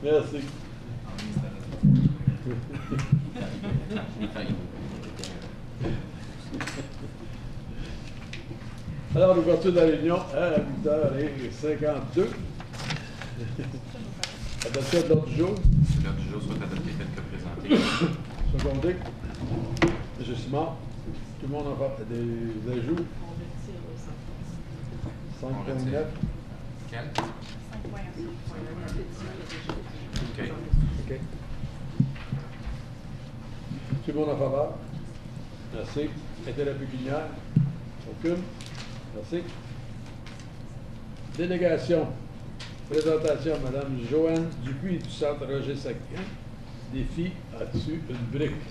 Merci. Alors, l'ouverture de la réunion à 8h52. Adoption de l'ordre du jour. L'ordre du jour soit adopté tel que présenté. Secondé. Ajustement. Tout le monde en fait des ajouts. 5.9. Quel? 5.1. OK. OK. Tout le monde en faveur? Merci. Intérêt pécuniaire? Aucune? Merci. Délégation. Présentation, Mme Joanne Dupuis du Centre Roger Saquin. Défi, as-tu une brique?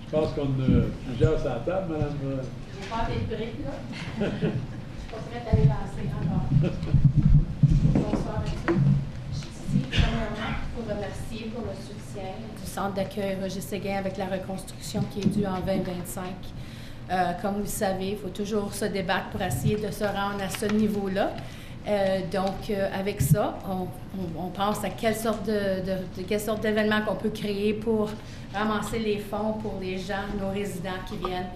Je pense qu'on a plusieurs sur la table, Mme. Je vais faire des briques, là. Je ne suis pas prête à les lancer encore. Bonsoir à tous. Je suis ici, premièrement, pour remercier pour le soutien du Centre d'accueil Roger Séguin avec la reconstruction qui est due en 2025. Comme vous le savez, il faut toujours se débattre pour essayer de se rendre à ce niveau-là. Donc, avec ça, on pense à quelle sorte d'événements qu'on peut créer pour ramasser les fonds pour les gens, nos résidents qui viennent,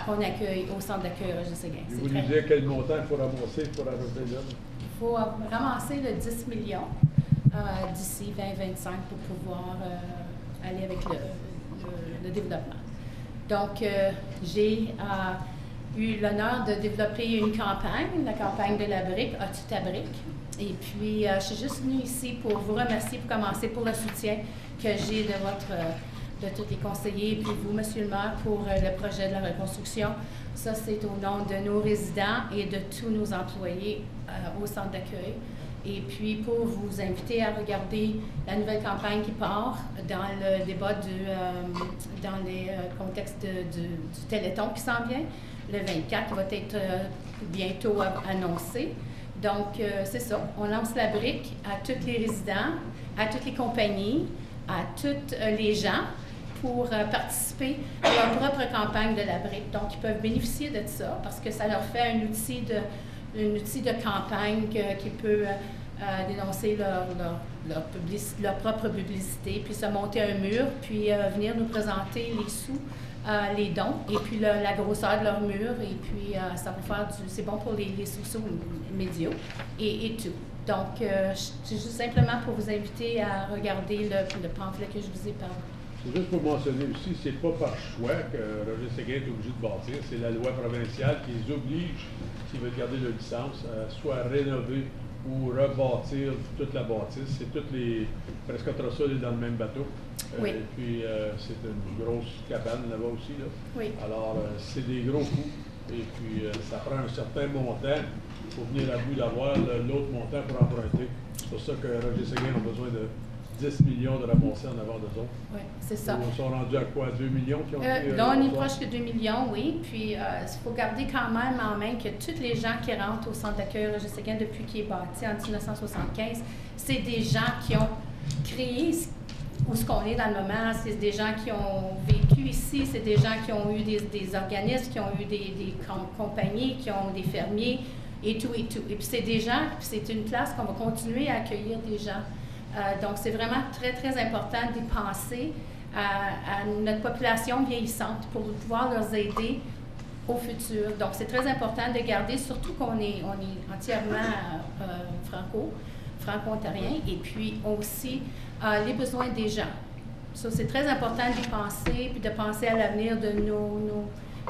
qu'on accueille au centre d'accueil Roger Séguin. Vous nous dire quel montant il faut ramasser pour arriver là? Il faut ramasser le 10 millions d'ici 2025 pour pouvoir aller avec le développement. Donc, j'ai eu l'honneur de développer une campagne, la campagne de la brique, As-tu ta brique? Et puis, je suis juste venue ici pour vous remercier, pour commencer, pour le soutien que j'ai de tous les conseillers, puis vous, Monsieur le maire, pour le projet de la reconstruction. Ça, c'est au nom de nos résidents et de tous nos employés au centre d'accueil. Et puis, pour vous inviter à regarder la nouvelle campagne qui part dans le débat dans les contextes du Téléthon qui s'en vient, le 24, qui va être bientôt annoncé. Donc, c'est ça. On lance la brique à tous les résidents, à toutes les compagnies, à tous les gens pour participer à leur propre campagne de la brique. Donc, ils peuvent bénéficier de ça parce que ça leur fait un outil de campagne qui peut dénoncer leur propre publicité, puis se monter un mur, puis venir nous présenter les sous, les dons, et puis la grosseur de leur mur, et puis ça va faire c'est bon pour les sociaux médias et tout. Donc, c'est juste simplement pour vous inviter à regarder le pamphlet que je vous ai parlé. C'est juste pour mentionner aussi, c'est pas par choix que Roger Séguin est obligé de bâtir, c'est la loi provinciale qui les oblige, s'ils veulent garder leur licence, soit à rénover ou rebâtir toute la bâtisse. C'est toutes les presque trois sols dans le même bateau. Oui. Et puis c'est une grosse cabane là-bas aussi. Là. Oui. Alors c'est des gros coûts. Et puis ça prend un certain montant pour venir à bout d'avoir l'autre montant pour emprunter. C'est pour ça que Roger Séguin a besoin de 10 millions de ramasser en avant d'eux autres. Oui, c'est ça. Ils sont rendus à quoi? 2 millions qui ont pris, là, on est proche de 2 millions, oui. Puis, il faut garder quand même en main que tous les gens qui rentrent au centre d'accueil Roger Séguin depuis qu'il est bâti en 1975, c'est des gens qui ont créé où ce qu'on est dans le moment. C'est des gens qui ont vécu ici, c'est des gens qui ont eu des organismes, qui ont eu des compagnies, qui ont des fermiers et tout et tout. Et puis, c'est des gens, puis c'est une place qu'on va continuer à accueillir des gens. Donc, c'est vraiment très, très important d'y penser à notre population vieillissante pour pouvoir leur aider au futur. Donc, c'est très important de garder, surtout qu'on est entièrement franco-ontarien, et puis aussi les besoins des gens. Ça, c'est très important d'y penser, puis de penser à l'avenir de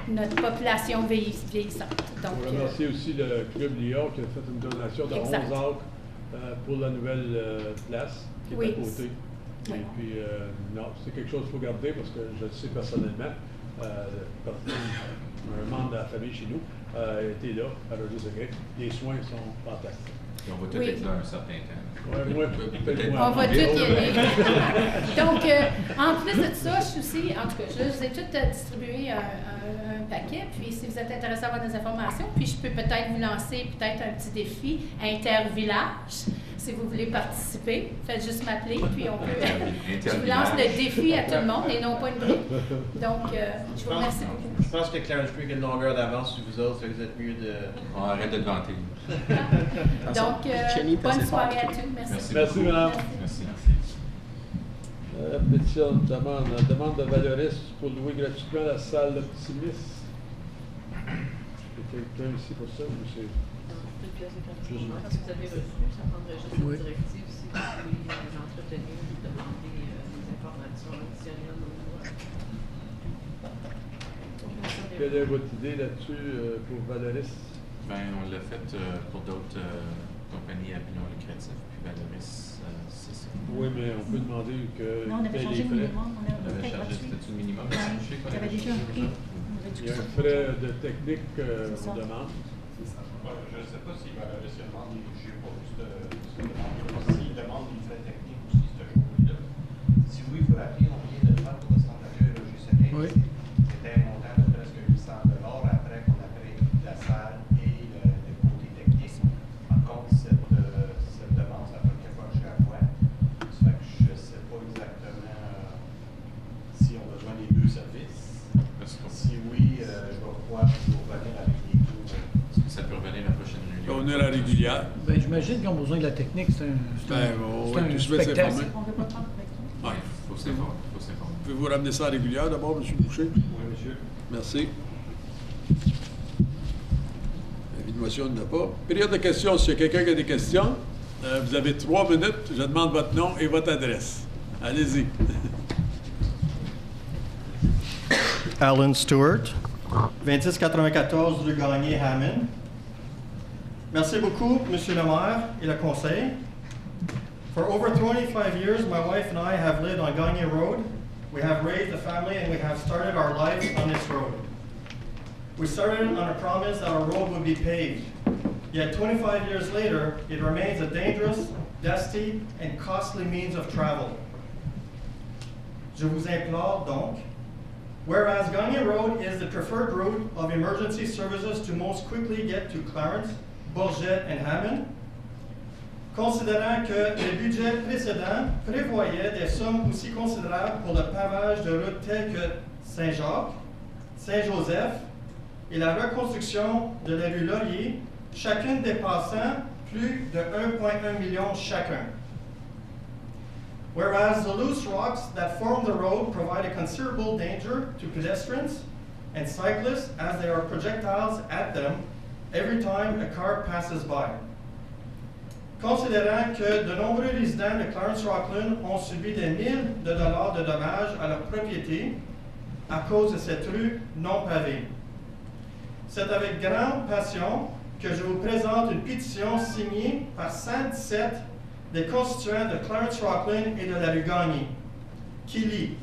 notre population vieillissante. Donc, on remercie aussi le Club Lyon qui a fait une donation de 11 acres pour la nouvelle place qui est à côté. Oui. Et puis, non, c'est quelque chose qu'il faut garder parce que je le sais personnellement. Un membre de la famille chez nous a été là, à Roger Séguin. Les soins sont fantastiques. Et on va tout être là un certain temps. Ouais, moi, peut-être on va tout y aller. Donc, en plus de ça, je suis aussi, en tout cas, je vous ai tout distribué un paquet, puis si vous êtes intéressé à avoir des informations, puis je peux peut-être vous lancer un petit défi inter-village. Si vous voulez participer, faites juste m'appeler, puis on peut. Je vous lance le défi à tout le monde et non pas une brique. Donc, je vous remercie beaucoup. Je pense que Clarence Creek a une longueur d'avance sur vous autres, fait que vous êtes mieux de. On arrête de te vanter. Donc, bonne soirée à tous. Merci. Merci, madame. Merci. Pétition demande de Valoris pour louer gratuitement la salle Optimis. Quelqu'un ici pour ça ou c'est. Quand vous avez reçu, ça prendrait juste une directive si vous voulez l'entretenir ou demander des informations additionnelles Quelle est votre idée là-dessus pour Valoris? Ben, on l'a fait pour d'autres compagnies à but non lucratif, puis Valoris, c'est ça. Oui, mais on peut demander que. Non, on avait changé le minimum. On avait chargé, c'était le minimum. Il y avait déjà un prix. Il y a un frais de technique qu'on demande. Je ne sais pas si Valoris demande, je n'ai pas vu cette demande, s'il demande des frais techniques aussi, ce jour-là. Si oui, il faut rappeler, on vient de le faire pour le centre d'accueil Roger-Seguin. Oui. C'était un montant de presque 800 $, après qu'on a pris la salle et le côté technique. Par contre, cette demande, ça fait quelques fois chaque fois. Ça fait que je ne sais pas exactement si on a besoin des deux services. Si oui, je vais pouvoir revenir avec les coûts. Ça peut revenir la prochaine réunion. On est à la régulière. Ben, j'imagine qu'ils ont besoin de la technique. C'est un spectacle. On ne veut pas prendre avec ça. Oui, il faut s'informer. Pouvez-vous ramener ça à la régulière d'abord, M. Boucher? Oui, monsieur. Merci. Avis de motion, il n'y en a pas. Période de questions. S'il y a quelqu'un qui a des questions, vous avez 3 minutes. Je demande votre nom et votre adresse. Allez-y. Alan Stewart, 2694 rue Gagné, Hammond. Merci beaucoup, Monsieur le maire et le conseil. For over 25 years, my wife and I have lived on Gagné Road. We have raised a family and we have started our lives on this road. We started on a promise that our road would be paved. Yet 25 years later, it remains a dangerous, dusty, and costly means of travel. Je vous implore donc, whereas Gagné Road is the preferred route of emergency services to most quickly get to Clarence, Bourget, and Hammond, considérant que le budget précédent prévoyait des sommes aussi considérables pour le pavage de routes telles que Saint-Jacques, Saint-Joseph et la reconstruction de la rue Laurier, chacune dépassant plus de 1,1 million chacun. Whereas the loose rocks that form the road provide a considerable danger to pedestrians and cyclists as there are projectiles at them every time a car passes by. Considérant que de nombreux résidents de Clarence-Rockland ont subi des milliers de dollars de dommages à leur propriété à cause de cette rue non pavée. C'est avec grande passion que je vous présente une pétition signée par 117 des constituants de Clarence-Rockland et de la rue Gagné, qui lit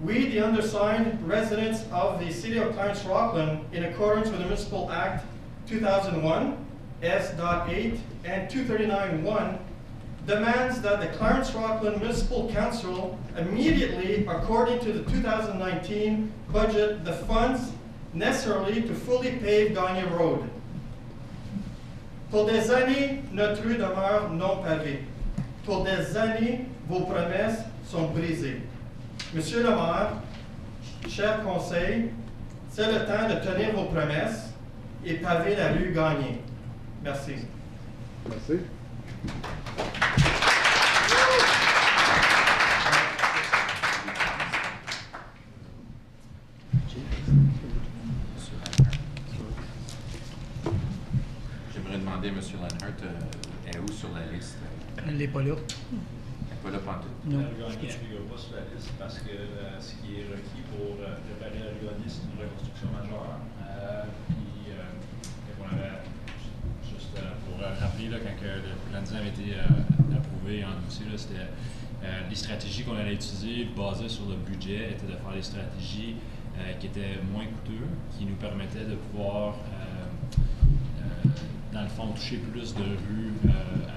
We, the undersigned residents of the city of Clarence-Rockland, in accordance with the Municipal Act 2001, S.8 and 239.1, demands that the Clarence-Rockland Municipal Council immediately, according to the 2019 budget, the funds necessarily to fully pave Gagné Road. Pour des années, notre rue demeure non pavée. Pour des années, vos promesses sont brisées. Monsieur le maire, cher conseil, c'est le temps de tenir vos promesses et paver la rue Gagné. Merci. Merci. J'aimerais demander, M. Lenhart, est où sur la liste? Elle n'est pas là. Elle n'est pas là pantoute? Non. Gagné ne figure pas sur la liste parce que ce qui est requis pour réparer la Gagné, c'est une reconstruction majeure. On avait, juste pour rappeler, là, quand le plan de avait été approuvé en dossier, c'était les stratégies qu'on allait utiliser basées sur le budget étaient de faire des stratégies qui étaient moins coûteuses, qui nous permettaient de pouvoir dans le fond, toucher plus de rues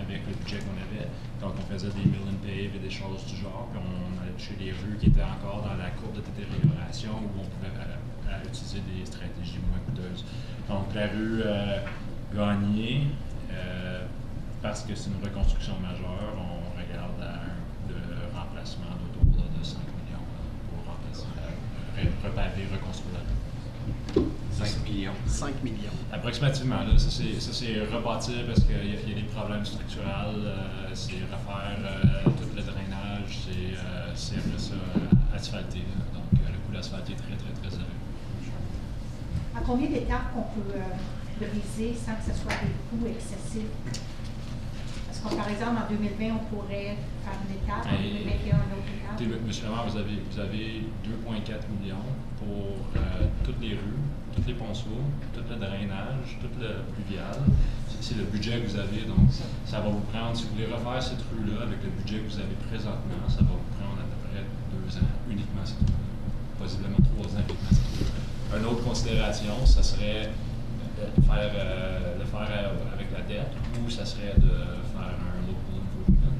avec le budget qu'on avait. Donc, on faisait des mill and pave et des choses du genre, puis on allait toucher des rues qui étaient encore dans la courbe de détérioration où on pouvait utiliser des stratégies moins coûteuses. Donc, la rue Gagné, parce que c'est une reconstruction majeure, on regarde à de remplacement d'autour de 5 millions pour remplacer, repaver, reconstruire la rue. 5 millions. 5 millions. Approximativement, là, ça c'est rebâtir parce qu'il y a des problèmes structurels, c'est refaire tout le drainage, c'est après ça asphalter. Donc le coût d'asphalter est très, très, très élevé. À combien d'étapes qu'on peut briser sans que ce soit des coûts excessifs? Parce que, par exemple, en 2020, on pourrait faire une étape, en 2021, une autre étape. Monsieur le maire, vous avez 2,4 millions pour toutes les rues, tous les ponceaux, tout le drainage, tout le pluvial. C'est le budget que vous avez, donc ça va vous prendre, si vous voulez refaire cette rue-là avec le budget que vous avez présentement, ça va vous prendre à peu près 2 ans uniquement cette rue-là. Possiblement 3 ans uniquement cette rue-là. Une autre considération, ça serait de le faire avec la dette, ou ça serait de faire un local improvement,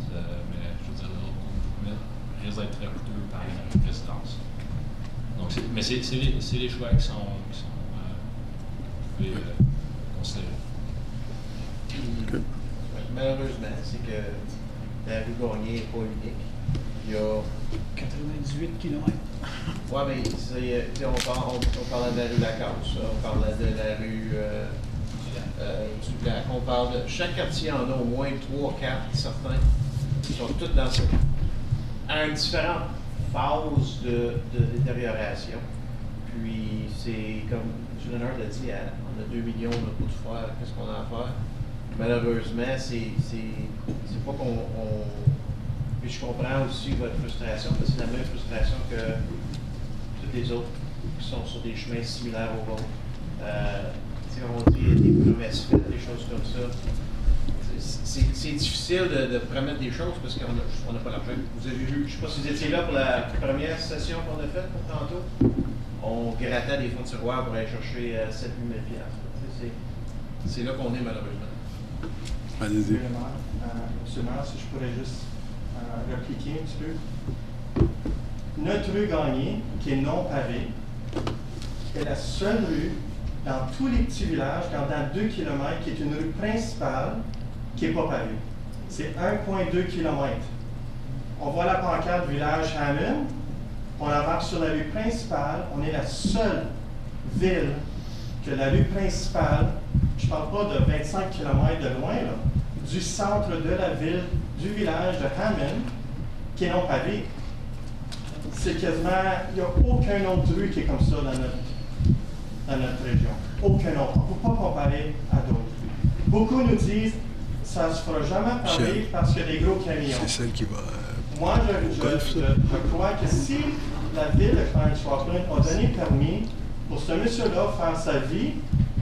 mais je veux dire, le local improvement risque d'être très coûteux par résidence. Donc, mais c'est les choix qui sont considérés. Okay. Malheureusement, c'est que la rue Gagné n'est pas unique. Il y a 98 km. Oui, mais on parlait de la rue Lacasse, on parlait de la rue du Lac, on parle de. Chaque quartier en a au moins 3, 4, certains. Ils sont tous dans ça. À une différente phase de détérioration. Puis c'est comme M. Leonard l'a dit, on a 2 millions, on n'a pas tout faire, qu'est-ce qu'on a à faire? Malheureusement, c'est pas qu'on. Puis je comprends aussi votre frustration, parce que c'est la même frustration que toutes les autres qui sont sur des chemins similaires aux vôtres. On dit des promesses faites, des choses comme ça. C'est difficile de promettre des choses parce qu'on n'a pas l'argent. Vous avez vu, je ne sais pas si vous étiez là pour la première session qu'on a faite pour tantôt. On grattait des fonds de tiroir pour aller chercher 7 000 $. C'est là qu'on est malheureusement. Monsieur Allez-y. le maire, si je pourrais juste répliquer un petit peu. Notre rue Gagné, qui est non pavée, est la seule rue dans tous les petits villages, dans 2 km, qui est une rue principale qui n'est pas pavée. C'est 1,2 km. On voit la pancarte village Hammond, on embarque sur la rue principale, on est la seule ville que la rue principale, je ne parle pas de 25 km de loin, là, du centre de la ville, du village de Hammond, qui est non pavé. C'est quasiment, il n'y a aucun autre rue qui est comme ça dans notre région. Aucun autre. On ne peut pas comparer à d'autres. Beaucoup nous disent, ça ne se fera jamais pavé parce qu'il y a des gros camions. C'est celle qui va. Moi, je crois que si la ville de Clarence-Rockland a donné permis pour ce monsieur-là faire sa vie,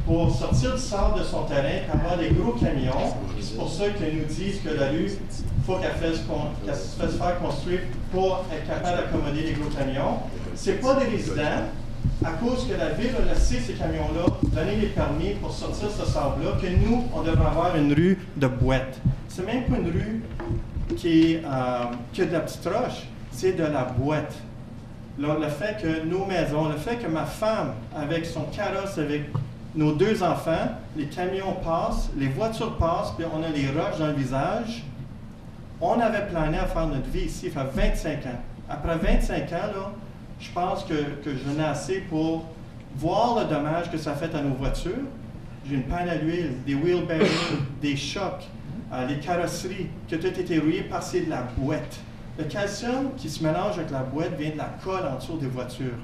pour sortir du sable de son terrain et avoir des gros camions, c'est pour ça qu'ils nous disent que la rue, il faut qu'elle se fasse faire construire pour être capable d'accommoder les gros camions. Ce n'est pas des résidents, à cause que la ville a laissé ces camions-là donner les permis pour sortir ce sable-là, que nous, on devrait avoir une rue de boîte. C'est même pas une rue qui a de la petite roche, c'est de la boîte. Là, le fait que nos maisons, le fait que ma femme, avec son carrosse, avec nos 2 enfants, les camions passent, les voitures passent, puis on a les roches dans le visage. On avait plané à faire notre vie ici, ça fait 25 ans. Après 25 ans, là, je pense que j'en ai assez pour voir le dommage que ça fait à nos voitures. J'ai une panne à l'huile, des wheel bearings, des chocs, les carrosseries, que tout a été rouillé parce que c'est de la boîte. Le calcium qui se mélange avec la boîte vient de la colle en dessous des voitures.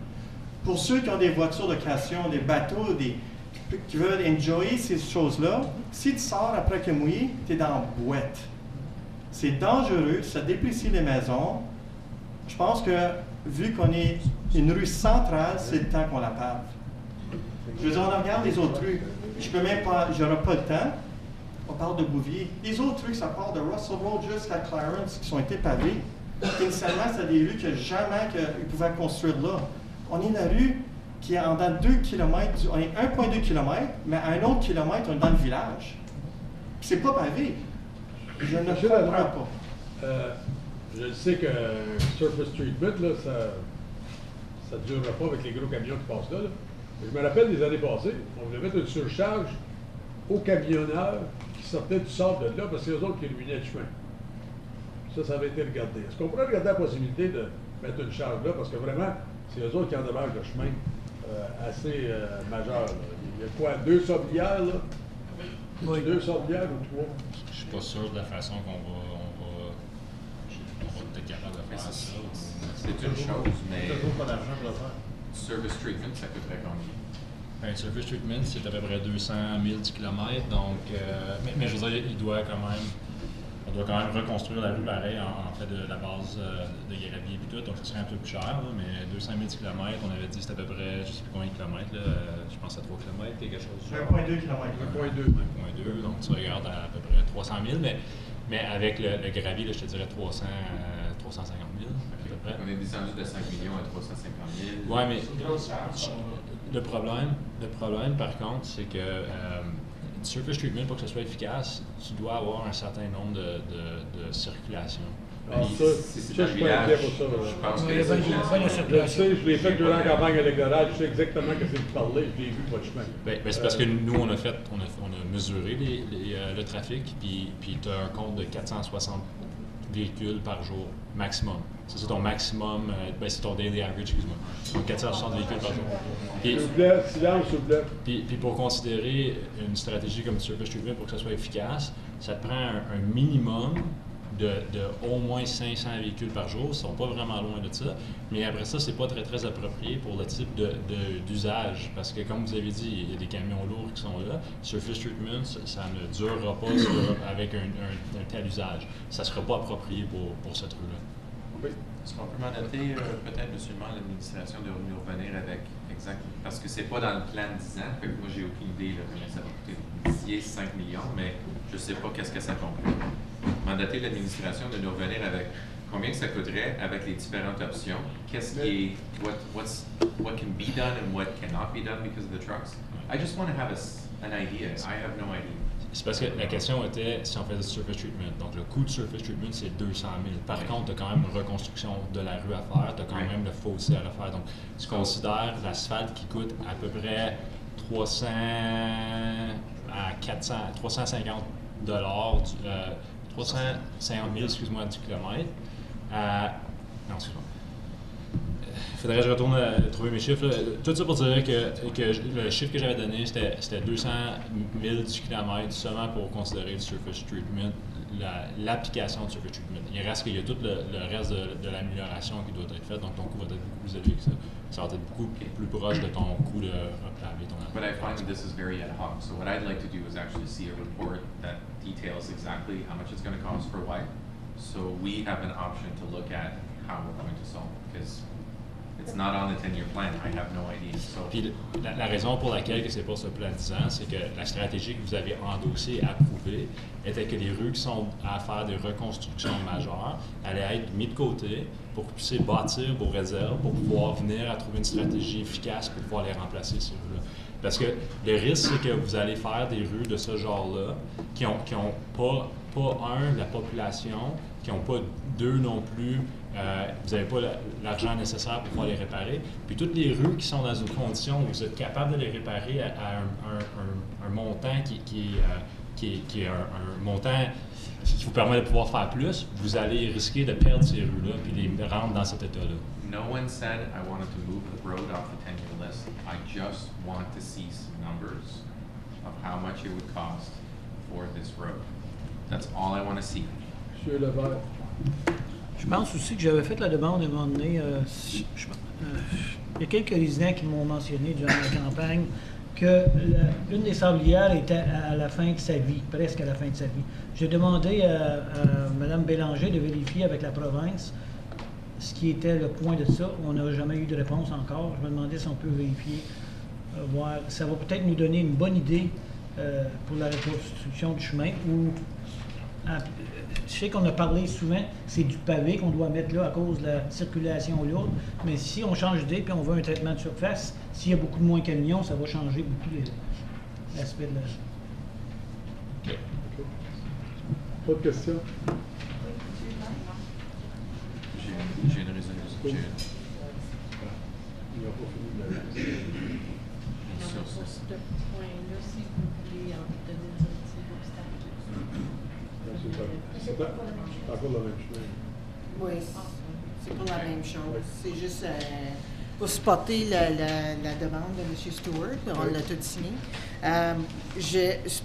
Pour ceux qui ont des voitures d'occasion, des bateaux, qui veulent enjoyer ces choses-là, si tu sors après que mouillé, tu es dans la boîte. C'est dangereux, ça déprécie les maisons. Je pense que, vu qu'on est une rue centrale, c'est le temps qu'on la pave. Je veux dire, on regarde les autres rues. Je peux même pas, j'aurai pas le temps. On parle de Bouvier. Les autres rues, ça part de Russell Road jusqu'à Clarence, qui sont été pavées. Initialement, c'est des rues que jamais ils pouvaient construire là. On est la rue qui est en dans 2 km, on est 1,2 km, mais à un autre kilomètre, on est dans le village. C'est pas pavé. Je ne comprends pas. Je sais que Surface Treatment, là, ça ne durera pas avec les gros camions qui passent là. Je me rappelle des années passées, on voulait mettre une surcharge aux camionneurs qui sortaient du centre de là, parce que c'est eux autres qui ruinaient le chemin. Ça avait été regardé. Est-ce qu'on pourrait regarder la possibilité de mettre une charge là, parce que vraiment, c'est eux autres qui endommagent le chemin assez majeur. Là. Il y a quoi, 2 sablières, là? Oui. 2 sablières ou 3? Je suis pas sûr de la façon qu'on va être capable de Mais faire ça. c'est une chose, mais Toujours pas d'argent pour le faire. service treatment, ça coûterait combien? Ben, surface treatment, c'est à peu près 200 000 km, donc, mais je veux dire, on doit quand même reconstruire la rue pareil, en fait, de la base de gravier et tout, donc ça serait un peu plus cher, là, mais 200 000 km, on avait dit que c'était à peu près, je sais plus combien de kilomètres, là, je pense à 3 km, quelque chose du genre. 1,2 km. 1,2. 1,2, donc tu regardes à peu près 300 000, mais avec le gravier, là, je te dirais 350 000, à peu près. On est descendu de 5 millions à 350 000. Ouais, mais le problème, par contre, c'est que surface treatment, pour que ce soit efficace, tu dois avoir un certain nombre de circulations. Ah, ça, c'est je un suis pas inquiet village, pour ça. je pense Il que y a c'est bien de Je le circulation. sais, je l'ai fait durant la campagne électorale, je sais exactement ce que vous parlez, je l'ai vu, votre chemin. Ben, c'est parce que nous, on a mesuré le trafic, puis tu as un compte de 460 véhicules par jour, maximum. Ça, c'est ton maximum, c'est ton daily average, excuse-moi. Donc 460 véhicules par jour. S'il vous plaît, silence, s'il vous plaît. Puis pour considérer une stratégie comme surface treatment pour que ça soit efficace, ça te prend un minimum de au moins 500 véhicules par jour. Ils ne sont pas vraiment loin de ça. Mais après ça, c'est pas très, très approprié pour le type d'usage. Parce que, comme vous avez dit, il y a des camions lourds qui sont là. Surface treatment, ça ne durera pas avec un tel usage. Ça ne sera pas approprié pour cette rue-là. Oui. Est-ce qu'on peut mandater peut-être, M. le maire, l'administration de nous revenir avec exactement, parce que c'est pas dans le plan de 10 ans, fait que moi j'ai aucune idée là, combien ça va coûter d'ici 5 millions, mais je sais pas qu'est-ce que ça comprend. Mandater l'administration de nous revenir avec combien ça coûterait avec les différentes options, qu'est-ce qui est, what can be done and what cannot be done because of the trucks. I just want to have an idea. I have no idea. C'est parce que la question était si on fait du surface treatment. Donc, le coût de surface treatment, c'est 200 000. Par contre, tu as quand même une reconstruction de la rue à faire, tu as quand même le fossé à refaire. Donc, tu considères l'asphalte qui coûte à peu près 300 à 400, 350 350 000, excuse-moi, du kilomètre. Non, excuse-moi. Faudrait que je retourne trouver mes chiffres. Là. Tout ça pour dire que le chiffre que j'avais donné, c'était 200 000 du kilomètre seulement pour considérer le surface treatment, l'application de surface treatment. Il reste qu'il y a tout le reste de l'amélioration qui doit être faite, donc ton coût va être beaucoup plus élevé que ça. Ça va être beaucoup plus proche de ton coût de repaver ton But I find that this is very ad hoc. So what I'd like to do is actually see a report that details exactly how much it's going to cost for what. So we have an option to look at how we're going to solve it. Because it's not on the 10-year plan. I have no idea. So. Puis la raison pour laquelle c'est pas ce plan de 10 ans, c'est que la stratégie que vous avez endossée et approuvée était que les rues qui sont à faire des reconstructions majeures allaient être mises de côté pour que vous puissiez bâtir vos réserves pour pouvoir venir à trouver une stratégie efficace pour pouvoir les remplacer, ces rues-là. Parce que le risque, c'est que vous allez faire des rues de ce genre-là qui ont pas la population, qui n'ont pas, deux, non plus, vous n'avez pas l'argent nécessaire pour pouvoir les réparer. Puis toutes les rues qui sont dans une condition où vous êtes capable de les réparer à un montant qui est un montant qui vous permet de pouvoir faire plus, vous allez risquer de perdre ces rues-là et les rendre dans cet état-là. No one said I wanted to move the road off the 10-year list. I just want to see some numbers of how much it would cost for this road. That's all I want to see. Monsieur Levert. Je pense aussi que j'avais fait la demande à un moment donné. Il y a quelques résidents qui m'ont mentionné durant la campagne que l'une des sablières était à la fin de sa vie, presque à la fin de sa vie. J'ai demandé à Mme Bélanger de vérifier avec la province ce qui était le point de ça. On n'a jamais eu de réponse encore. Je me demandais si on peut vérifier, voir. Ça va peut-être nous donner une bonne idée pour la reconstruction du chemin. Ou, je sais qu'on a parlé souvent, c'est du pavé qu'on doit mettre là à cause de la circulation lourde. Mais si on change d'idée et on veut un traitement de surface, s'il y a beaucoup de moins de camions, ça va changer beaucoup l'aspect de la... Okay. Autre question? J'ai une résolution. Il n'a pas fini de la... Sur sur ce point-là, si vous voulez en donner une directive obstacle. C'est encore la même chose. Oui, c'est pas la même chose. C'est juste pour supporter la demande de M. Stewart, on l'a tout signé.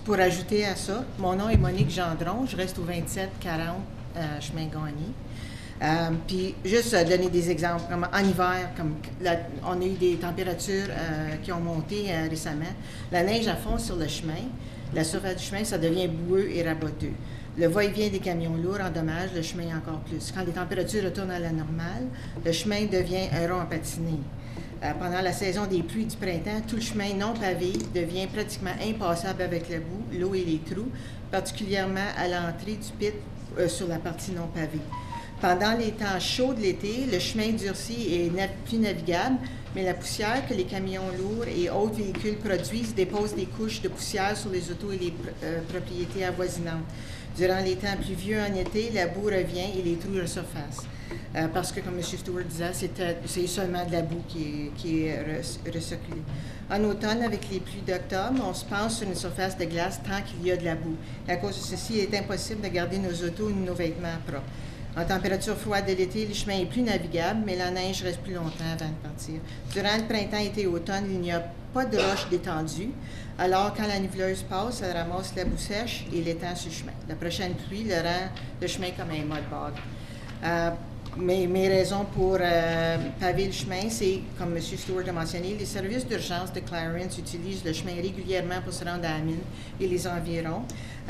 Pour ajouter à ça, mon nom est Monique Gendron, je reste au 2740 chemin Gagné. Puis juste donner des exemples, comme en hiver, on a eu des températures qui ont monté récemment. La neige à fond sur le chemin, la surface du chemin, ça devient boueux et raboteux. Le va-et-vient des camions lourds endommage le chemin encore plus. Quand les températures retournent à la normale, le chemin devient un rond à patiner. Pendant la saison des pluies du printemps, tout le chemin non pavé devient pratiquement impassable avec la boue, l'eau et les trous, particulièrement à l'entrée du pit sur la partie non pavée. Pendant les temps chauds de l'été, le chemin durci est plus navigable, mais la poussière que les camions lourds et autres véhicules produisent dépose des couches de poussière sur les autos et les propriétés avoisinantes. Durant les temps pluvieux en été, la boue revient et les trous resurfacent. Parce que, comme M. Stewart disait, c'est seulement de la boue qui est recirculée. En automne, avec les pluies d'octobre, on se penche sur une surface de glace tant qu'il y a de la boue. À cause de ceci, il est impossible de garder nos autos et nos vêtements propres. En température froide de l'été, le chemin est plus navigable, mais la neige reste plus longtemps avant de partir. Durant le printemps, été et automne, il n'y a pas de roches détendues. Alors, quand la niveleuse passe, elle ramasse la boue sèche et l'étend sur le chemin. La prochaine pluie le rend le chemin comme un mud bog. Mes raisons pour paver le chemin, c'est, comme M. Stewart a mentionné, les services d'urgence de Clarence utilisent le chemin régulièrement pour se rendre à la mine et les environs.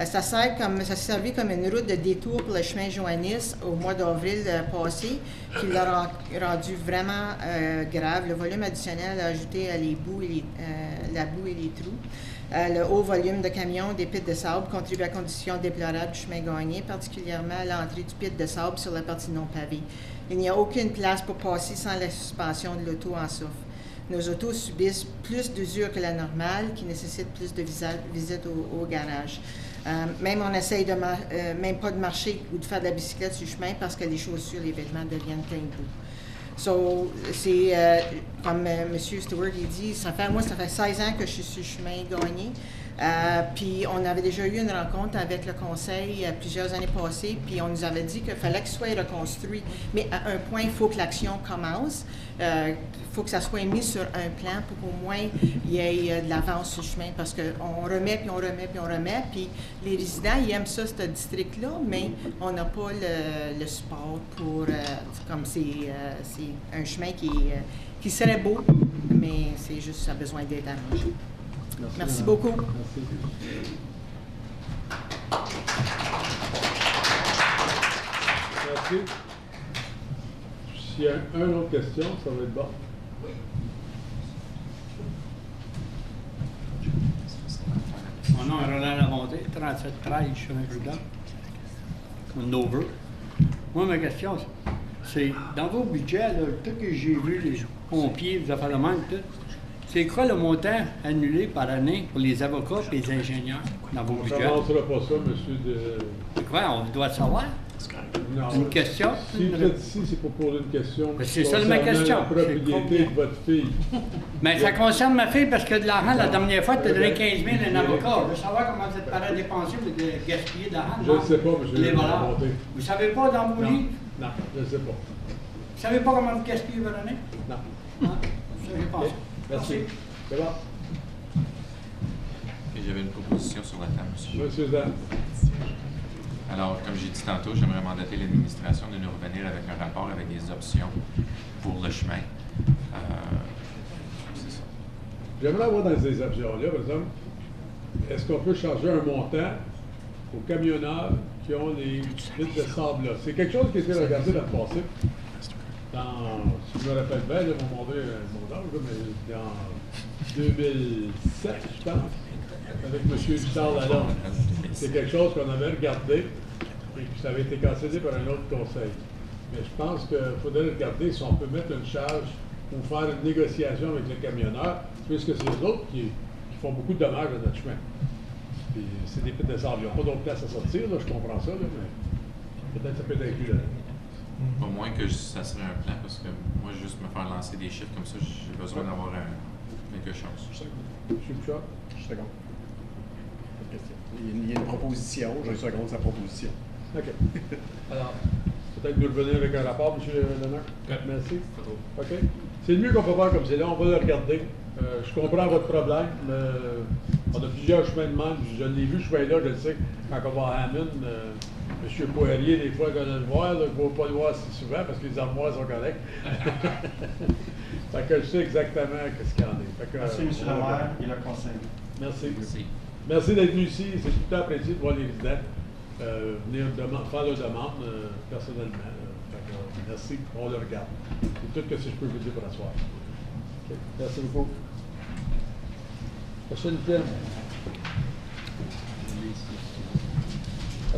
Ça servait comme une route de détour pour le chemin Joannis au mois d'avril passé, qui l'a rendu vraiment grave. Le volume additionnel a ajouté à la boue et les trous. Le haut volume de camions des pits de sable contribue à la condition déplorable du chemin Gagné, particulièrement à l'entrée du pit de sable sur la partie non pavée. Il n'y a aucune place pour passer sans la suspension de l'auto en souffle. Nos autos subissent plus d'usure que la normale, qui nécessite plus de visites au garage. Même on essaye même pas de marcher ou de faire de la bicyclette sur le chemin parce que les chaussures, les vêtements deviennent pleins de boue. So, c'est comme M. Stewart il dit, ça fait 16 ans que je suis sur le chemin Gagné. Puis on avait déjà eu une rencontre avec le conseil plusieurs années passées, puis on nous avait dit qu'il fallait qu'il soit reconstruit. Mais à un point, il faut que l'action commence. Il faut que ça soit mis sur un plan pour qu'au moins il y ait de l'avance sur le chemin, parce qu'on remet, puis on remet, puis on remet. Puis les résidents, ils aiment ça, ce district-là, mais on n'a pas le support pour... comme c'est un chemin qui serait beau, mais c'est juste, ça a besoin d'être arrangé. Merci beaucoup. Merci. S'il y a une autre question, ça va être bon. Mon nom est Roland Lamonté, 3713 chemin Prudent, Nover. Moi, ma question, c'est dans vos budgets, là, tout que j'ai vu, les pompiers, les affaires de même, tout, c'est quoi le montant annulé par année pour les avocats et les ingénieurs dans vos budgets? On ne commencera pas ça, monsieur de... C'est quoi, on doit le savoir? Non. Une question? Si vous êtes ici, c'est pour poser une question. C'est ça ma question. La propriété de votre fille. Mais ça concerne ma fille parce que de l'argent, la dernière fois, tu as donné 15 000 à un avocat. Je veux savoir comment vous êtes paré à dépenser ou de gaspiller de l'argent. Je ne sais pas, monsieur. Les voleurs. Vous ne savez pas dans vos livres? Non, je ne sais pas. Vous ne savez pas comment vous gaspillez votre année? Non. Ça, j'ai pensé. Merci. C'est bon. Et j'avais une proposition sur la table, monsieur. Monsieur Zan. Alors, comme j'ai dit tantôt, j'aimerais mandater l'administration de nous revenir avec un rapport avec des options pour le chemin. C'est ça. J'aimerais avoir dans ces options-là, par exemple, est-ce qu'on peut charger un montant aux camionneurs qui ont les vitres de sable-là? C'est quelque chose qui a été regardé dans le passé. Si je me rappelle bien, ils m'ont montré mon âge, mais dans 2007, je pense, avec M. Charles Lalonde. C'est quelque chose qu'on avait regardé et puis ça avait été cancellé par un autre conseil. Mais je pense qu'il faudrait regarder si on peut mettre une charge ou faire une négociation avec les camionneurs, puisque c'est eux autres qui font beaucoup de dommages à notre chemin. Puis c'est des pits de sable. Ils n'ont pas d'autre place à sortir, là, je comprends ça, là, mais peut-être ça peut être inclus là. Au moins que ça serait un plan, parce que moi, juste me faire lancer des chiffres comme ça, j'ai besoin d'avoir quelque chose. M. Bouchard? Je seconde. Pas de question. Il y a une proposition, je seconde sa proposition. OK. Alors, peut-être nous revenir avec un rapport, M. Lenoir? Merci. OK. C'est le mieux qu'on peut faire comme c'est là. On va le regarder. Je comprends votre problème, mais on a plusieurs chemins de même. Je l'ai vu, ce chemin-là, je le sais. Quand on va à Hammond, M. Poirier, des fois, quand on le voit, il ne va pas le voir si souvent parce que les armoires sont correctes. Fait que je sais exactement ce qu'il y en est. Fait que, Merci, M. le maire et le conseil. Merci. Merci d'être venu ici. C'est tout le temps apprécié de voir les résidents venir faire leur demande personnellement. Fait que, merci, on le regarde. C'est tout ce que je peux vous dire pour la soirée. Okay. Merci beaucoup. Prochaine thème.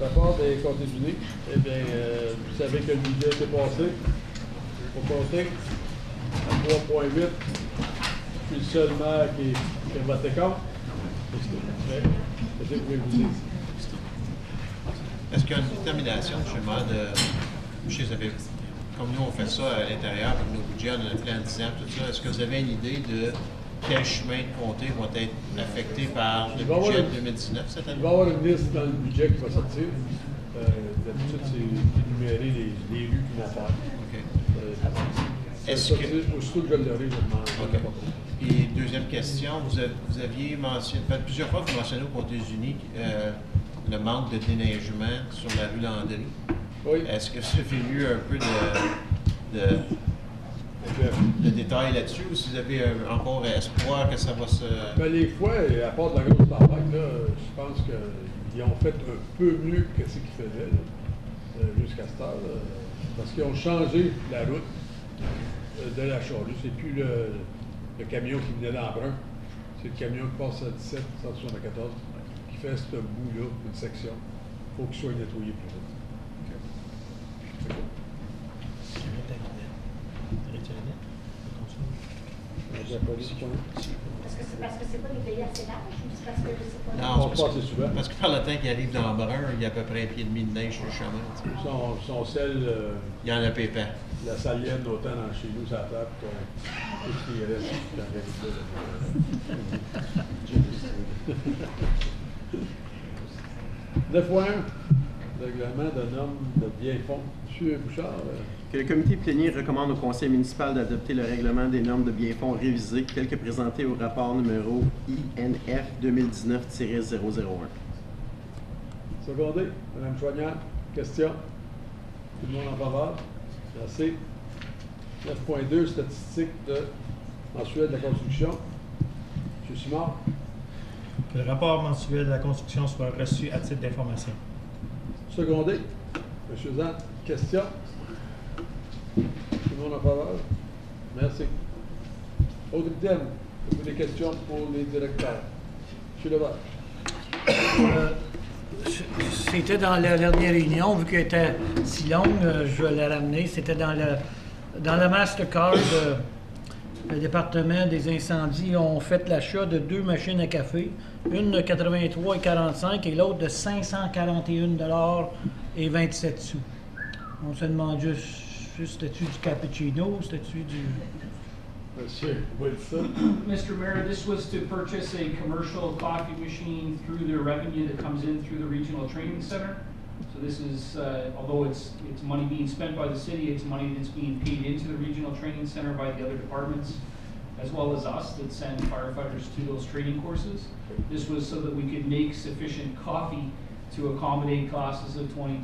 Rapport des comptes unis. Eh bien, vous savez que le budget est passé. Au compter à 3,8. Je suis le seul maire qui a voté contre. Qu'est-ce que vous voulez vous dire? Est-ce qu'il y a une détermination, justement, comme nous on fait ça à l'intérieur, avec nos budgets, on a fait en 10 ans, tout ça, est-ce que vous avez une idée de quels chemins de comté vont être affectés par le budget de 2019 cette année? Il va y avoir une liste dans le budget qui va sortir. D'habitude, c'est énumérer les rues qui vont faire. Est-ce que... Aussitôt que je l'aurai, je demande. Okay. Et deuxième question, vous aviez mentionné, plusieurs fois vous mentionnez aux Côtes-Unis le manque de déneigement sur la rue Landry. Oui. Est-ce que vous avez eu un peu de détails là-dessus ou si vous avez encore espoir que ça va se... Ben, les fois, à part de la grosse tempête, là, je pense qu'ils ont fait un peu mieux que ce qu'ils faisaient jusqu'à cette heure. Parce qu'ils ont changé la route de la Charrue. C'est plus le camion qui venait d'Embrun. C'est le camion qui passe à 17, 174, qui fait ce bout-là, une section. Il faut qu'il soit nettoyé plus vite. Parce que c'est pas des pays assez larges ou c'est parce que c'est pas... Non, parce que par le temps qu'il arrive dans Brun, il y a à peu près un pied et demi de neige sur le chemin. Son sel... il y en a pépin. La salienne, autant dans chez nous, ça tape. Tout ce qui reste dans la 9.1, règlement de normes de biens-fonds. M. Bouchard. Que le comité plénier recommande au conseil municipal d'adopter le règlement des normes de biens-fonds révisé tel que présenté au rapport numéro INF 2019-001. Secondé. Mme Choignard, question. Tout le monde en faveur? Merci. 9.2, statistiques mensuelles de la construction. M. Simard. Que le rapport mensuel de la construction soit reçu à titre d'information. Secondé. M. Zan, question. Tout le monde en faveur? Merci. Autre thème. Avez-vous des questions pour les directeurs? M. Levac. C'était dans la dernière réunion, vu qu'elle était si longue, je vais la ramener. C'était dans le Mastercard, le département des incendies ont fait l'achat de 2 machines à café, une de 83,45 et l'autre de 541 et 27 sous. On se demande juste c'était-tu du cappuccino, c'était-tu du... Monsieur, Wilson. Mr. Mayor, this was to purchase a commercial coffee machine through the revenue that comes in through the regional training center. So this is, although it's money being spent by the city, it's money that's being paid into the regional training center by the other departments, as well as us that send firefighters to those training courses. This was so that we could make sufficient coffee to accommodate classes of 20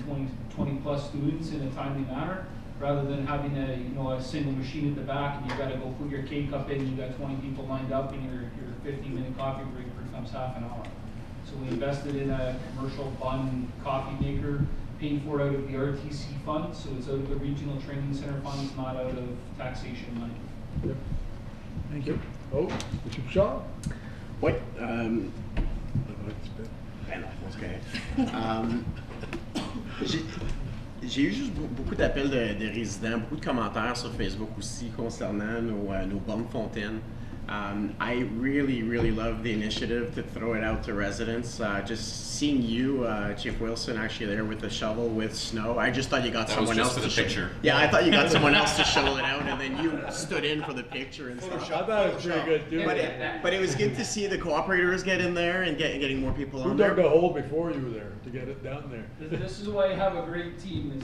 plus students in a timely manner, rather than having a single machine at the back and you got to go put your K-cup in, you got 20 people lined up and your 15-minute coffee break becomes half an hour. So we invested in a commercial bun coffee maker, paid for out of the RTC fund, so it's out of the regional training center funds, not out of taxation money. Yep. Thank you. Oh, M. Bouchard? Oui. Ben non, c'est correct. J'ai eu juste beaucoup d'appels de résidents, beaucoup de commentaires sur Facebook aussi concernant nos bornes fontaines. I really, really love the initiative to throw it out to residents. Just seeing you, Chief Wilson, actually there with the shovel with snow, I just thought you got someone else for the picture. Yeah, I thought you got someone else to shovel it out, and then you stood in for the picture and stuff. I thought it was pretty good too. But it was good to see the cooperators get in there and getting more people Who on dug there. the hole before you were there to get it down there? This is why you have a great team.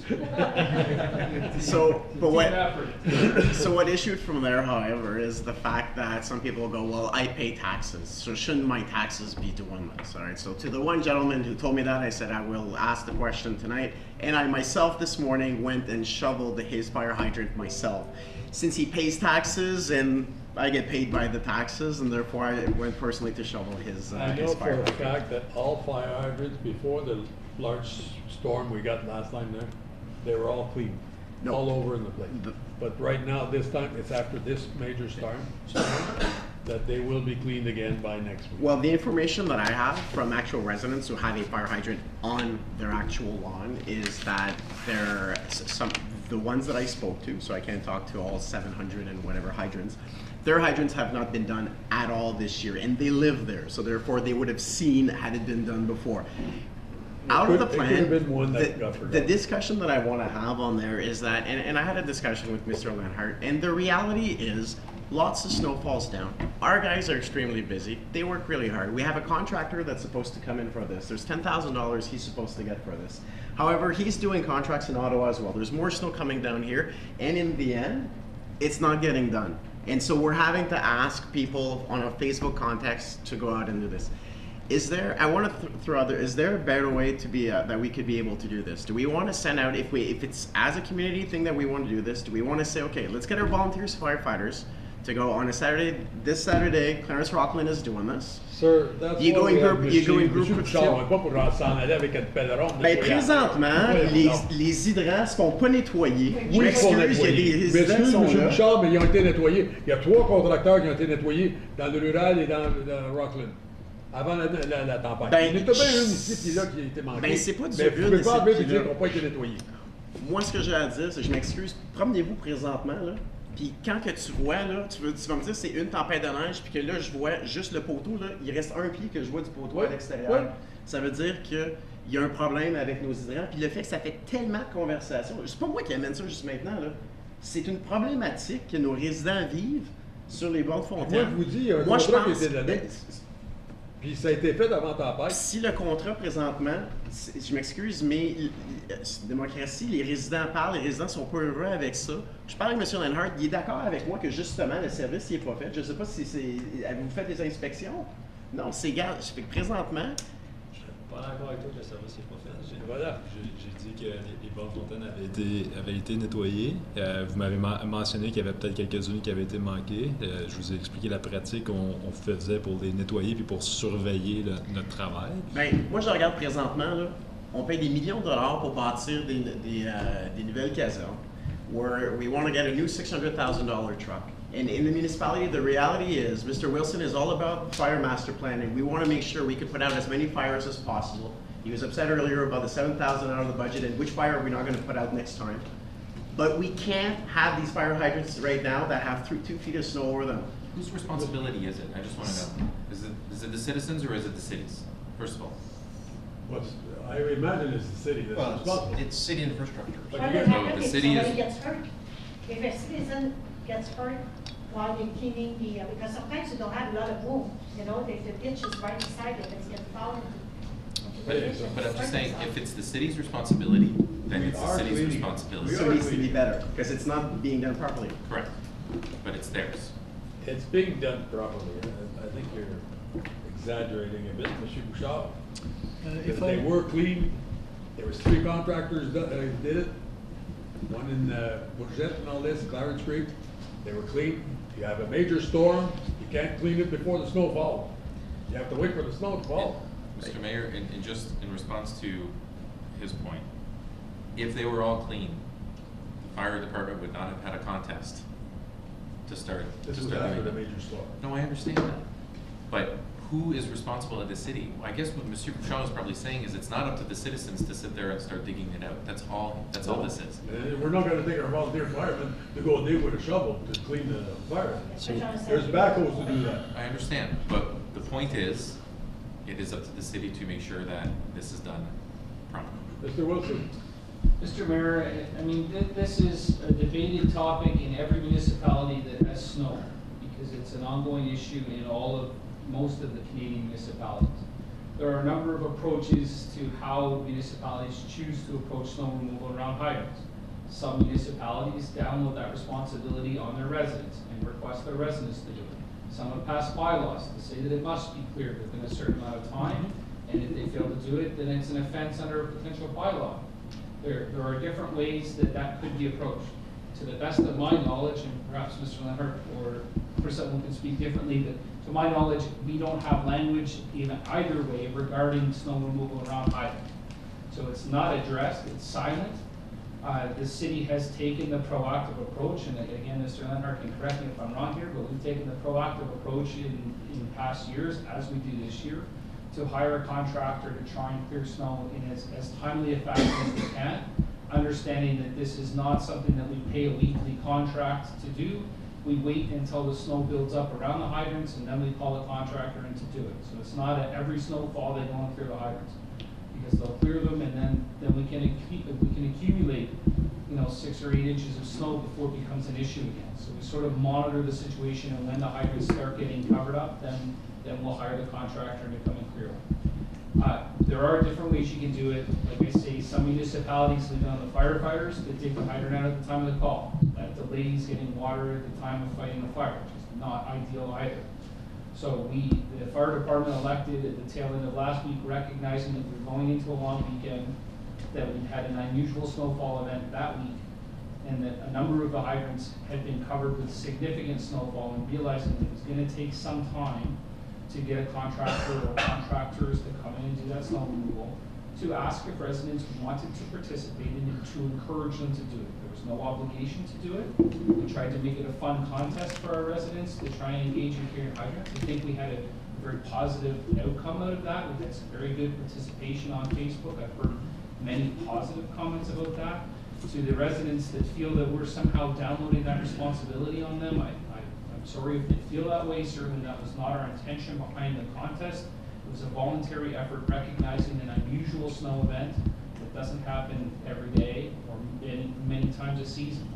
So, but Team what? effort. So what issued from there, however, is the fact that some people go, well, I pay taxes, so shouldn't my taxes be doing this? All right. So to the one gentleman who told me that, I said I will ask the question tonight, and I myself this morning went and shoveled his fire hydrant myself, since he pays taxes and I get paid by the taxes, and therefore I went personally to shovel his I know his for fire a hydrant. fact that all fire hydrants before the large storm we got last time there, they were all clean, No. all over in the place. But right now, this time, it's after this major storm, that they will be cleaned again by next week. Well, the information that I have from actual residents who have a fire hydrant on their actual lawn is that the ones that I spoke to, so I can't talk to all 700 and whatever hydrants, their hydrants have not been done at all this year, and they live there, so therefore they would have seen had it been done before. Out of the It could plan, have been one that got the forgotten. discussion that I want to have on there is that, and I had a discussion with Mr. Lenhart, and the reality is lots of snow falls down. Our guys are extremely busy. They work really hard. We have a contractor that's supposed to come in for this. There's $10,000 he's supposed to get for this. However, he's doing contracts in Ottawa as well. There's more snow coming down here, and in the end, it's not getting done. And so we're having to ask people on a Facebook context to go out and do this. Is there, I want to throw out there, is there a better way to be, that we could be able to do this? Do we want to send out, if it's as a community thing that we want to do this, do we want to say, okay, let's get our volunteers, firefighters, to go on a Saturday, this Saturday, Clarence Rockland is doing this. Sir, that's You why go in we have group, you go in machine. group Monsieur of Bouchard, on two. va pas pour s'en aller avec un pèleron. Ben, présentement, les hydrants sont pas nettoyés. Je Oui, m'excuse, ils sont il y a nettoyés. des hydrants qui M'excuse, sont monsieur là. Bouchard, mais ils ont été nettoyés. Il y a 3 contracteurs qui ont été nettoyés dans le rural et dans Rockland. Avant la tempête. Ben, il y en a bien une ici puis là qui a été manquée. Ben, c'est pas du mais vous une pouvez ici pas enlever puis et dire là. qu'ils n'ont pas été nettoyés. Moi, ce que j'ai à dire, c'est que je m'excuse, promenez-vous présentement, là, puis quand que tu vois, là, tu vas me dire c'est une tempête de neige, puis que là, je vois juste le poteau, là, il reste un pied que je vois du poteau à l'extérieur. Ouais. Ça veut dire qu'il y a un problème avec nos hydrants, puis le fait que ça fait tellement de conversations, c'est pas moi qui amène ça juste maintenant, là. C'est une problématique que nos résidents vivent sur les bords de fontaine. Moi, je vous dis, il y a un Moi, je contrat qui a pense- été donné. Puis ça a été fait avant tempête. Si le contrat présentement, je m'excuse, mais démocratie, les résidents parlent, les résidents sont pas heureux avec ça. Je parle avec M. Lenhart, il est d'accord avec moi que justement le service n'est pas fait. Je ne sais pas si avez-vous fait des inspections? Non, c'est égal. Je fais que présentement, Je suis pas d'accord avec toi que le service n'est pas fait. Voilà. J'ai dit que les bords de fontaine avaient été nettoyés. Vous m'avez mentionné qu'il y avait peut-être quelques-unes qui avaient été manquées. Je vous ai expliqué la pratique qu'on faisait pour les nettoyer puis pour surveiller notre travail. ben, moi je regarde présentement, là, on paye des millions de dollars pour bâtir des nouvelles casernes. Where we want to get a new $600,000 truck. And in the municipality, the reality is, Mr. Wilson is all about fire master planning. We want to make sure we can put out as many fires as possible. He was upset earlier about the $7,000 out of the budget and which fire are we not going to put out next time. But we can't have these fire hydrants right now that have 2 feet of snow over them. Whose responsibility is it? I just want to know. Is it the citizens or is it the cities? First of all. I imagine it's the city that's Well, responsible. it's city infrastructure. But What you would get- happen the if city somebody is- gets hurt? If a citizen gets hurt while you're cleaning because sometimes you don't have a lot of room, the ditch is right beside it, it's getting fouled into the ditch. But I'm just saying, if it's the city's responsibility, then We it's the are city's cleaning. responsibility. So it needs to be better because it's not being done properly. Correct. But it's theirs. It's being done properly. I think you're exaggerating a bit, Monsieur Bouchard. If they were clean, there was 3 contractors that did it. One in Bourget and all this, Clarence Creek. They were clean. You have a major storm, you can't clean it before the snow falls. You have to wait for the snow to fall. Mr. Mayor, in just in response to his point, if they were all clean, the fire department would not have had a contest to start. This to was start after doing the it. major storm. No, I understand that. But who is responsible at the city? I guess what Monsieur Bouchard is probably saying is it's not up to the citizens to sit there and start digging it out. That's all this is. We're not gonna take our volunteer firemen to go dig with a shovel to clean the fire. There's backhoes to do that. I understand, but the point is, it is up to the city to make sure that this is done properly. Mr. Wilson. Mr. Mayor, I mean, this is a debated topic in every municipality that has snow, because it's an ongoing issue in most of the Canadian municipalities. There are a number of approaches to how municipalities choose to approach snow removal around hydrants. Some municipalities download that responsibility on their residents and request their residents to do it. Some have passed bylaws to say that it must be cleared within a certain amount of time, and if they fail to do it, then it's an offense under a potential bylaw. There are different ways that could be approached. To the best of my knowledge, and perhaps Mr. Leonard or someone can speak differently, but to my knowledge, we don't have language in either way regarding snow removal around hydrants. So it's not addressed, it's silent. The city has taken the proactive approach, and again, Mr. Leonard can correct me if I'm wrong here, but we've taken the proactive approach in past years, as we do this year, to hire a contractor to try and clear snow in as timely a fashion as we can, understanding that this is not something that we pay a weekly contract to do. We wait until the snow builds up around the hydrants, and then we call a contractor in to do it. So it's not at every snowfall they go and clear the hydrants, because they'll clear them, and then we can accumulate 6 or 8 inches of snow before it becomes an issue again. So we sort of monitor the situation, and when the hydrants start getting covered up, then we'll hire the contractor to come and clear them. There are different ways you can do it. Like I say, some municipalities leave it on the firefighters to take the hydrant out at the time of the call. That delays getting water at the time of fighting the fire, which is not ideal either. So the fire department elected at the tail end of last week, recognizing that we're going into a long weekend, that we had an unusual snowfall event that week, and that a number of the hydrants had been covered with significant snowfall, and realizing that it was going to take some time to get a contractor or contractors to come in and do that snow removal, to ask if residents wanted to participate and to encourage them to do it. There was no obligation to do it. We tried to make it a fun contest for our residents to try and engage in clearing hydrants. I think we had a very positive outcome out of that. We had some very good participation on Facebook. I've heard many positive comments about that. To the residents that feel that we're somehow downloading that responsibility on them, I'm sorry if they feel that way. Certainly that was not our intention behind the contest. It was a voluntary effort recognizing an unusual snow event that doesn't happen every day or many times a season.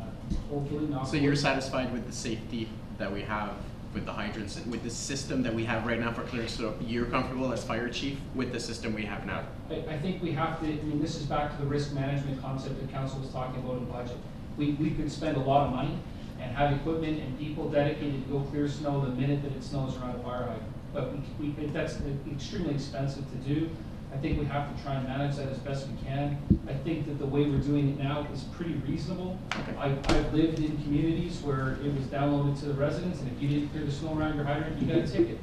Hopefully not. So you're satisfied with the safety that we have with the hydrants, with the system that we have right now for clearing snow? You're comfortable as fire chief with the system we have now? I think we have to, this is back to the risk management concept that council was talking about in budget. We could spend a lot of money and have equipment and people dedicated to go clear snow the minute that it snows around a fire hydrant. But that's extremely expensive to do. I think we have to try and manage that as best we can. I think that the way we're doing it now is pretty reasonable. I've lived in communities where it was downloaded to the residents, and if you didn't clear the snow around your hydrant, you got a ticket.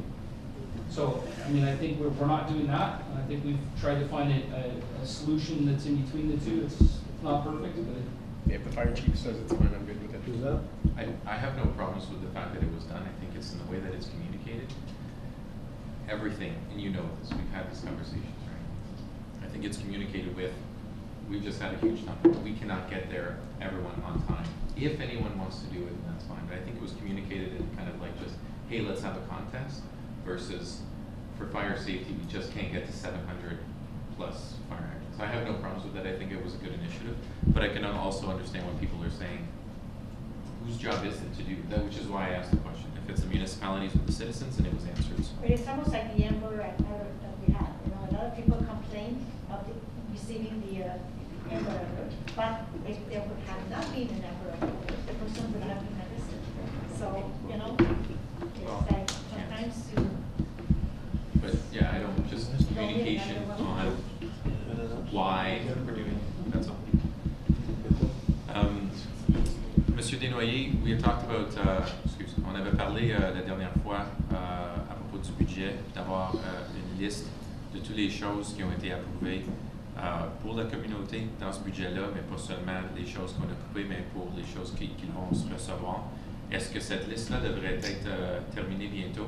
So, I think we're not doing that. I think we've tried to find a solution that's in between the two. It's not perfect, but if the fire chief says it's fine, I'm good with it. I have no problems with the fact that it was done. I think it's in the way that it's communicated. Everything, and you know this, we've had these conversations, right? I think it's communicated with, we just had a huge number. We cannot get there, everyone, on time. If anyone wants to do it, then that's fine. But I think it was communicated in kind of like just, hey, let's have a contest, versus for fire safety, we just can't get to 700 plus fire hydrants. I have no problems with that. I think it was a good initiative. But I can also understand what people are saying. Whose job is it to do that? Which is why I asked the question. If it's the municipalities or the citizens, and it was answered. But it's almost like the Amber Alert that we had. A lot of people complained of receiving the Amber Alert, but if there would have not been an Amber Alert, the person would have been arrested. So, it's like sometimes you. But yeah, I don't just communication on why we're doing it. That's all. Monsieur Desnoyers, we had talked about, on avait parlé la dernière fois à propos du budget, d'avoir une liste de toutes les choses qui ont été approuvées pour la communauté dans ce budget-là, mais pas seulement les choses qu'on a coupées, mais pour les choses qu'ils vont recevoir. Est-ce que cette liste-là devrait être terminée bientôt?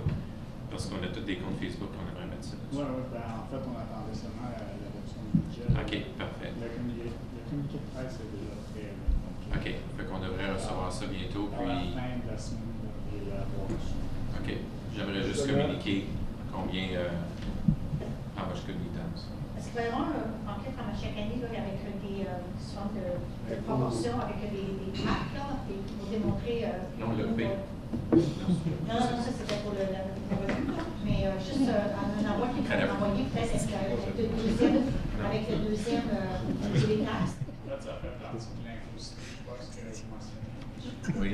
Parce qu'on a tous des comptes Facebook, on aimerait mettre ça. Oui, ben, en fait, on attendait seulement l'adoption du budget. OK, parfait. Le communiqué de presse est déjà prêt. OK, fait qu'on devrait recevoir ça bientôt, À la puis... fin de la semaine, vous devriez l'avoir reçu. OK, j'aimerais juste communiquer combien... how much could be done. Parce que vraiment, en fait, comme à chaque année, là, avec des sortes de promotions, avec des tracts, là, pour démontrer... Non, le P. Non, ça c'était pour le revenu, là. Mais juste un envoi qui m'a envoyé peut-être avec le deuxième les taxes. Là, ça fait partie de l'impôt, je pense que je mentionné. Oui.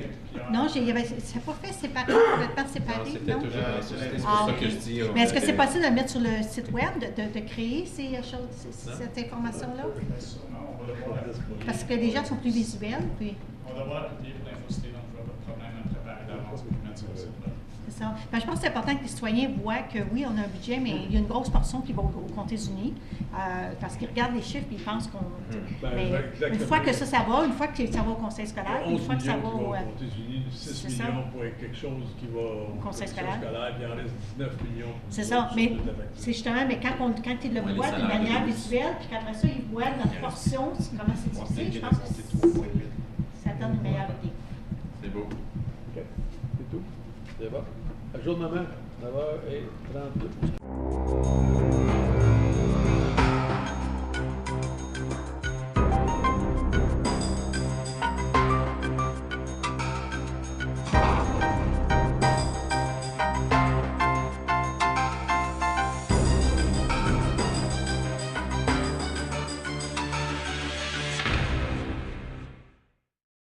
Non, c'est pas fait séparé, complètement séparé. Non, c'était toujours dans ce c'est pour ça que je dis... Mais est-ce que c'est possible de le mettre sur le site web, de créer ces choses, cette information-là? Non, on va devoir l'appuyer. Parce que les gens sont plus visuels, puis... On va devoir l'appuyer pour l'InfoCité, donc je n'ai pas de problème à préparer d'avance pour le mettre sur le site web. C'est ça. Ben, je pense que c'est important que les citoyens voient que oui, on a un budget, mais il y a une grosse portion qui va aux comtés unis, parce qu'ils regardent les chiffres et ils pensent qu'on... Mais une fois que ça va, une fois que ça va au conseil scolaire, une fois que ça va au... 6 millions pour quelque chose qui va au conseil scolaire, il en reste 19 millions. C'est ça, mais c'est justement, mais quand ils le voient d'une manière visuelle, puis qu'après ça, ils voient notre portion, comment c'est divisé, je pense que ça donne une meilleure idée. C'est beau. OK. C'est tout? C'est bon. Ajournement, 9h32.